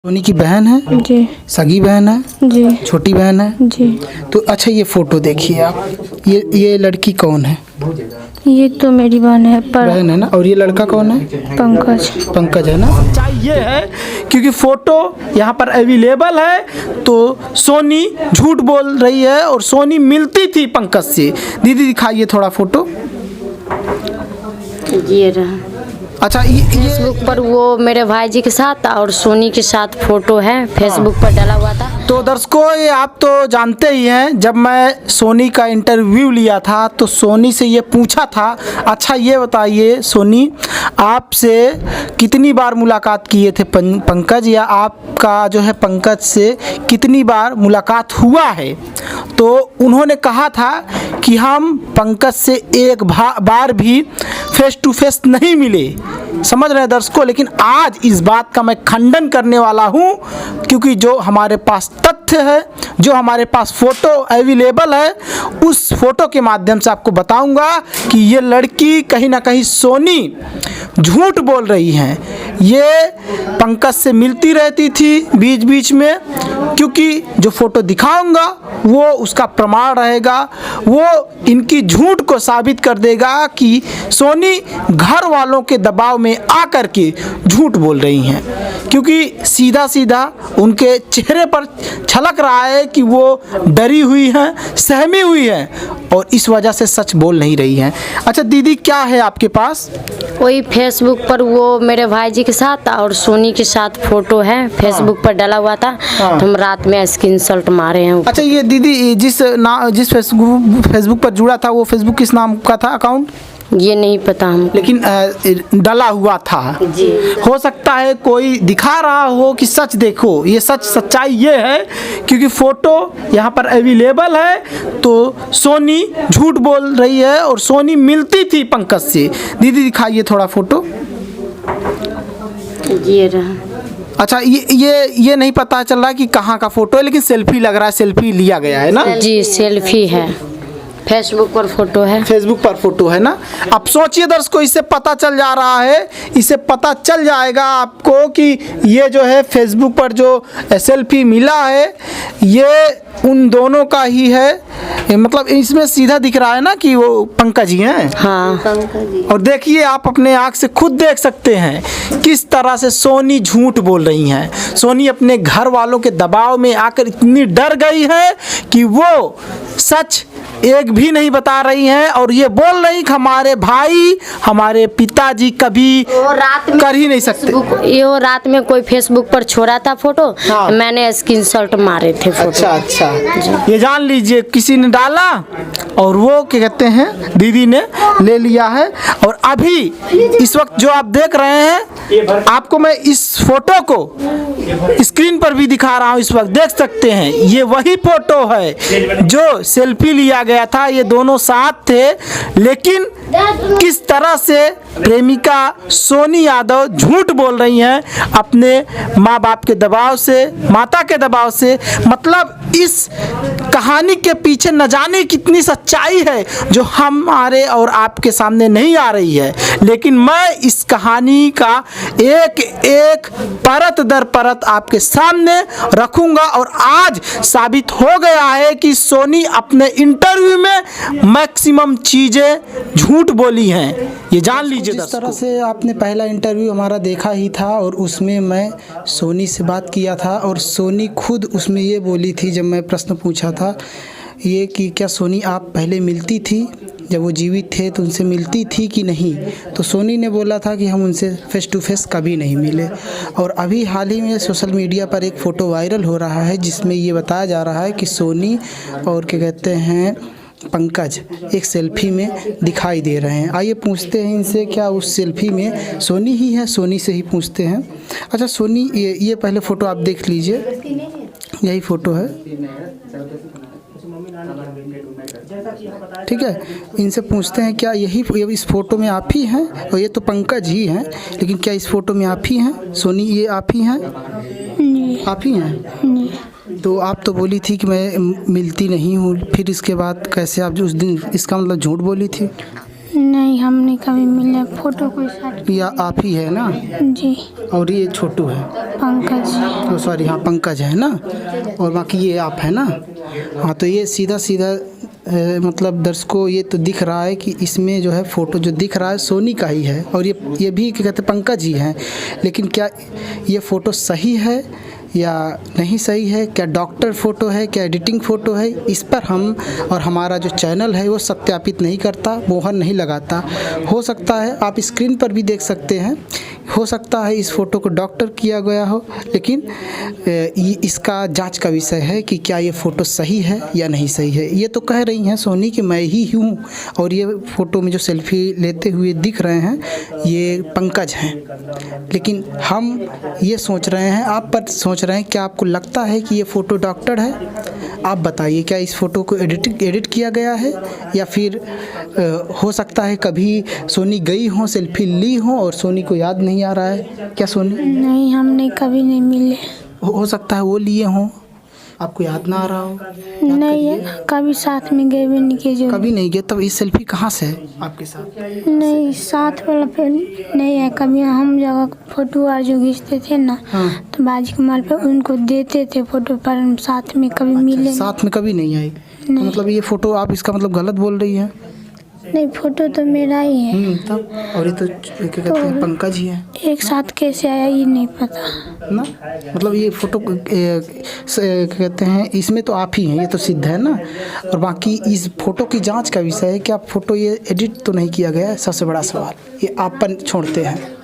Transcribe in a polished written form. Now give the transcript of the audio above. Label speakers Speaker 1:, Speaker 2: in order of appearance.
Speaker 1: सोनी की बहन है
Speaker 2: जी
Speaker 1: सगी बहन है
Speaker 2: जी
Speaker 1: छोटी बहन है।
Speaker 2: जी।
Speaker 1: तो अच्छा ये फोटो देखिए आप, ये लड़की कौन है?
Speaker 2: ये तो मेरी बहन है
Speaker 1: बहन है ना। और ये लड़का कौन है?
Speaker 2: पंकज।
Speaker 1: पंकज है ना।
Speaker 3: ये है क्योंकि फोटो यहाँ पर अवेलेबल है तो सोनी झूठ बोल रही है और सोनी मिलती थी पंकज से। दीदी दिखाइए थोड़ा फोटो।
Speaker 4: ये रहा
Speaker 1: अच्छा ये
Speaker 4: फेसबुक पर वो मेरे भाई जी के साथ और सोनी के साथ फोटो है, फेसबुक पर डाला हुआ था।
Speaker 3: तो दर्शकों ये आप तो जानते ही हैं, जब मैं सोनी का इंटरव्यू लिया था तो सोनी से ये पूछा था, अच्छा ये बताइए सोनी आपसे कितनी बार मुलाकात किए थे पंकज, या आपका जो है पंकज से कितनी बार मुलाकात हुआ है? तो उन्होंने कहा था कि हम पंकज से एक बार भी फेस टू फेस नहीं मिले। समझ रहे हैं दर्शकों, लेकिन आज इस बात का मैं खंडन करने वाला हूं क्योंकि जो हमारे पास तथ्य है, जो हमारे पास फोटो अवेलेबल है, उस फोटो के माध्यम से आपको बताऊंगा कि ये लड़की कहीं ना कहीं सोनी झूठ बोल रही हैं। ये पंकज से मिलती रहती थी बीच बीच में, क्योंकि जो फोटो दिखाऊंगा वो उसका प्रमाण रहेगा, वो इनकी झूठ को साबित कर देगा कि सोनी घर वालों के दबाव में आकर के झूठ बोल रही हैं। क्योंकि सीधा सीधा उनके चेहरे पर झलक रहा है कि वो डरी हुई हैं, सहमी हुई हैं और इस वजह से सच बोल नहीं रही हैं। अच्छा दीदी क्या है आपके पास?
Speaker 4: वही फेसबुक पर वो मेरे भाई जी के साथ और सोनी के साथ फोटो है, फेसबुक पर डाला हुआ था। तो हम रात में स्क्रीनशॉट मारे हैं।
Speaker 1: अच्छा ये दीदी जिस फेसबुक पर जुड़ा था वो फेसबुक किस नाम का था अकाउंट?
Speaker 4: ये नहीं पता हम,
Speaker 1: लेकिन डला हुआ था।
Speaker 4: जी।
Speaker 3: हो सकता है कोई दिखा रहा हो कि सच देखो। ये सच्चाई ये है क्योंकि फोटो यहाँ पर अवेलेबल है तो सोनी झूठ बोल रही है और सोनी मिलती थी पंकज से। दीदी दिखाइए थोड़ा फोटो।
Speaker 4: ये रहा
Speaker 1: अच्छा ये नहीं पता चल रहा कि कहाँ का फोटो है, लेकिन सेल्फी लग रहा है, सेल्फी लिया गया है ना।
Speaker 4: जी सेल्फी है, फेसबुक पर फोटो है।
Speaker 1: फेसबुक पर फोटो है ना।
Speaker 3: अब सोचिए दर्शकों, इससे पता चल जा रहा है, इससे पता चल जाएगा आपको कि ये जो है फेसबुक पर जो सेल्फी मिला है ये उन दोनों का ही है। मतलब इसमें सीधा दिख रहा है ना कि वो पंकज ही हैं।
Speaker 4: हाँ
Speaker 3: और देखिए आप अपने आँख से खुद देख सकते हैं किस तरह से सोनी झूठ बोल रही हैं। सोनी अपने घर वालों के दबाव में आकर इतनी डर गई है कि वो सच एक भी नहीं बता रही हैं और ये बोल रही कि हमारे भाई हमारे पिताजी कभी
Speaker 4: रात में
Speaker 3: कर ही नहीं सकते।
Speaker 4: ये रात में कोई फेसबुक पर छोड़ा था फोटो।
Speaker 3: हाँ।
Speaker 4: मैंने स्क्रीनशॉट मारे थे फोटो।
Speaker 3: अच्छा ये जान लीजिए किसी ने डाला और वो क्या कहते हैं दीदी ने ले लिया है। और अभी इस वक्त जो आप देख रहे हैं, आपको मैं इस फोटो को स्क्रीन पर भी दिखा रहा हूँ, इस वक्त देख सकते हैं ये वही फोटो है जो सेल्फी लिया गया था। ये दोनों साथ थे, लेकिन किस तरह से प्रेमिका सोनी यादव झूठ बोल रही हैं अपने माँ बाप के दबाव से, माता के दबाव से। मतलब इस कहानी के पीछे न जाने कितनी सच्चाई है जो हमारे और आपके सामने नहीं आ रही है, लेकिन मैं इस कहानी का एक एक परत दर परत आपके सामने रखूंगा। और आज साबित हो गया है कि सोनी अपने इंटरव्यू में मैक्सिमम चीजें झूठ बोली हैं। ये जान लीजिए।
Speaker 1: जिस तरह से आपने पहला इंटरव्यू हमारा देखा ही था और उसमें मैं सोनी से बात किया था और सोनी खुद उसमें ये बोली थी, जब मैं प्रश्न पूछा था ये कि क्या सोनी आप पहले मिलती थी जब वो जीवित थे तो उनसे मिलती थी कि नहीं, तो सोनी ने बोला था कि हम उनसे फेस टू फेस कभी नहीं मिले। और अभी हाल ही में सोशल मीडिया पर एक फ़ोटो वायरल हो रहा है जिसमें ये बताया जा रहा है कि सोनी और क्या कहते हैं पंकज एक सेल्फी में दिखाई दे रहे हैं। आइए पूछते हैं इनसे क्या उस सेल्फी में सोनी ही है, सोनी से ही पूछते हैं। अच्छा सोनी ये पहले फ़ोटो आप देख लीजिए, यही फ़ोटो है, ठीक है। इनसे पूछते हैं क्या यही इस फ़ोटो में आप ही हैं, और ये तो पंकज ही हैं, लेकिन क्या इस फ़ोटो में आप ही हैं सोनी, ये आप ही हैं? आप ही हैं? तो आप तो बोली थी कि मैं मिलती नहीं हूँ, फिर इसके बाद कैसे आप जो उस दिन इसका मतलब झूठ बोली थी?
Speaker 2: नहीं हमने कभी मिले, फोटो कोई साथ।
Speaker 1: या आप ही है ना?
Speaker 2: जी।
Speaker 1: और ये छोटू है।
Speaker 2: पंकज।
Speaker 1: सॉरी, हाँ पंकज है ना, और बाकी ये आप है ना। हाँ, तो ये सीधा सीधा मतलब दर्शकों ये तो दिख रहा है कि इसमें जो है फ़ोटो जो दिख रहा है सोनी का ही है, और ये भी क्या कहते हैं पंकज ही हैं। लेकिन क्या ये फ़ोटो सही है या नहीं सही है, क्या डॉक्टर फ़ोटो है, क्या एडिटिंग फ़ोटो है, इस पर हम और हमारा जो चैनल है वो सत्यापित नहीं करता, मोहर नहीं लगाता। हो सकता है आप स्क्रीन पर भी देख सकते हैं, हो सकता है इस फ़ोटो को डॉक्टर किया गया हो, लेकिन इसका जांच का विषय है कि क्या ये फ़ोटो सही है या नहीं सही है। ये तो कह रही हैं सोनी कि मैं ही हूँ, और ये फ़ोटो में जो सेल्फी लेते हुए दिख रहे हैं ये पंकज हैं। लेकिन हम ये सोच रहे हैं, आप पर सोच रहे हैं, क्या आपको लगता है कि ये फ़ोटो डॉक्टर है? आप बताइए, क्या इस फ़ोटो को एडिट किया गया है, या फिर हो सकता है कभी सोनी गई हो, सेल्फी ली हो और सोनी को याद नहीं आ रहा है? क्या सोनी?
Speaker 2: नहीं, हमने कभी नहीं मिले।
Speaker 1: हो सकता है वो लिए हों, आपको याद ना आ रहा हो।
Speaker 2: नहीं, कभी साथ में गए भी नहीं किए जो।
Speaker 1: कभी नहीं गए, तब ये सेल्फी कहाँ से है आपके साथ?
Speaker 2: नहीं, साथ वाला पे नहीं है। कभी हम जगह फोटो और जो खींचते थे ना,
Speaker 1: हाँ।
Speaker 2: तो बाजी कुमार पे उनको देते थे फोटो, पर हम साथ में कभी मिले
Speaker 1: साथ में कभी नहीं आई? तो मतलब ये फ़ोटो आप इसका मतलब गलत बोल रही हैं?
Speaker 2: नहीं। फोटो तो मेरा ही है।
Speaker 1: तब और ये तो क्या कहते हैं पंकज ही है
Speaker 2: एक साथ कैसे आया ये नहीं पता
Speaker 1: ना। मतलब ये फ़ोटो कहते हैं इसमें तो आप ही हैं, ये तो सिद्ध है ना। और बाकी इस फ़ोटो की जांच का विषय है कि आप फ़ोटो ये एडिट तो नहीं किया गया है, सबसे बड़ा सवाल ये आप पर छोड़ते हैं।